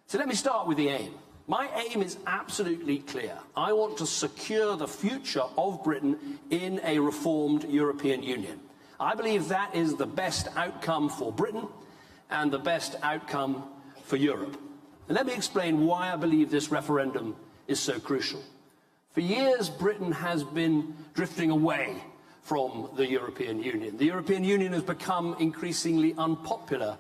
So let me start with the aim. My aim is absolutely clear. I want to secure the future of Britain in a reformed European Union. I believe that is the best outcome for Britain and the best outcome for Europe. And let me explain why I believe this referendum is so crucial. For years, Britain has been drifting away from the European Union. The European Union has become increasingly unpopular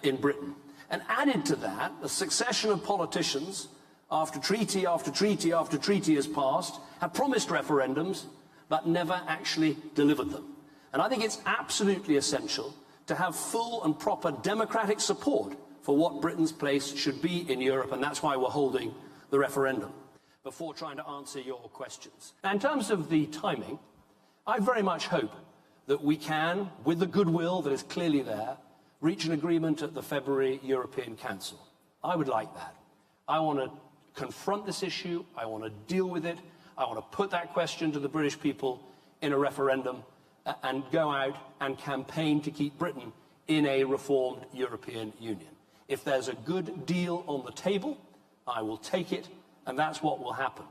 in Britain. And added to that, a succession of politicians, after treaty after treaty after treaty has passed, have promised referendums, but never actually delivered them. And I think it's absolutely essential to have full and proper democratic support for what Britain's place should be in Europe, and that's why we're holding the referendum, before trying to answer your questions. Now, in terms of the timing, I very much hope that we can, with the goodwill that is clearly there, reach an agreement at the February European Council. I would like that. I want to confront this issue. I want to deal with it. I want to put that question to the British people in a referendum and go out and campaign to keep Britain in a reformed European Union. If there's a good deal on the table, I will take it, and that's what will happen.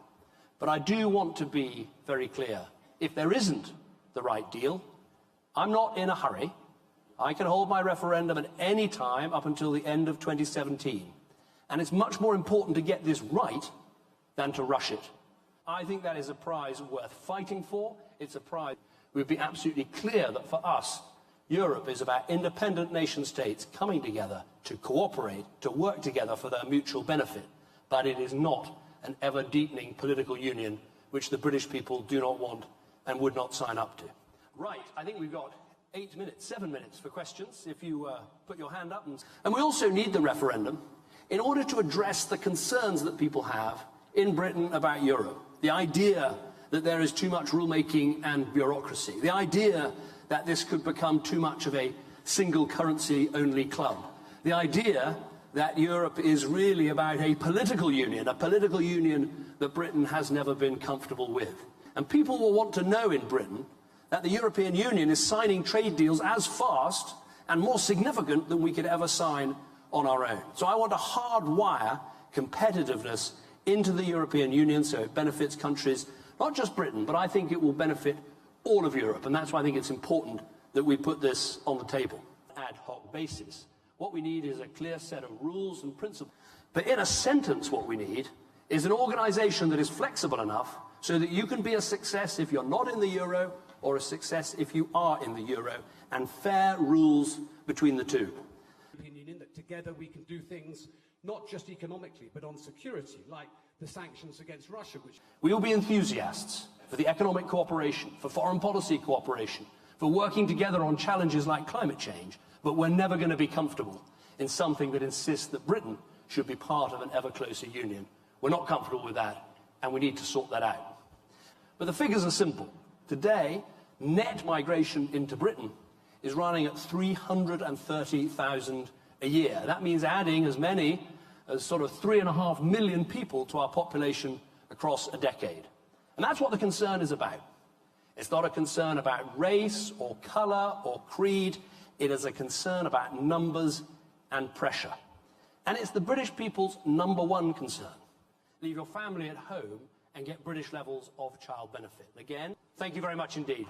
But I do want to be very clear. If there isn't the right deal, I'm not in a hurry. I can hold my referendum at any time up until the end of 2017. And it's much more important to get this right than to rush it. I think that is a prize worth fighting for. It's a prize. We'd be absolutely clear that for us, Europe is about independent nation states coming together to cooperate, to work together for their mutual benefit. But it is not an ever-deepening political union which the British people do not want and would not sign up to. Right, I think we've got 7 minutes for questions, if you put your hand up. And we also need the referendum in order to address the concerns that people have in Britain about Europe. The idea that there is too much rulemaking and bureaucracy. The idea that this could become too much of a single currency only club. The idea that Europe is really about a political union that Britain has never been comfortable with. And people will want to know in Britain that the European Union is signing trade deals as fast and more significant than we could ever sign on our own. So I want to hardwire competitiveness into the European Union so it benefits countries, not just Britain, but I think it will benefit all of Europe. And that's why I think it's important that we put this on the table. Ad hoc basis. What we need is a clear set of rules and principles. But in a sentence, what we need is an organization that is flexible enough so that you can be a success if you're not in the euro, or a success if you are in the euro, and fair rules between the two. Opinion that together we can do things not just economically, but on security, like the sanctions against Russia. We will be enthusiasts for the economic cooperation, for foreign policy cooperation, for working together on challenges like climate change, but we're never going to be comfortable in something that insists that Britain should be part of an ever closer union. We're not comfortable with that, and we need to sort that out. But the figures are simple. Today, net migration into Britain is running at 330,000 a year. That means adding as many as sort of 3.5 million people to our population across a decade. And that's what the concern is about. It's not a concern about race or colour or creed. It is a concern about numbers and pressure. And it's the British people's #1 concern. Leave your family at home and get British levels of child benefit. Again, thank you very much indeed.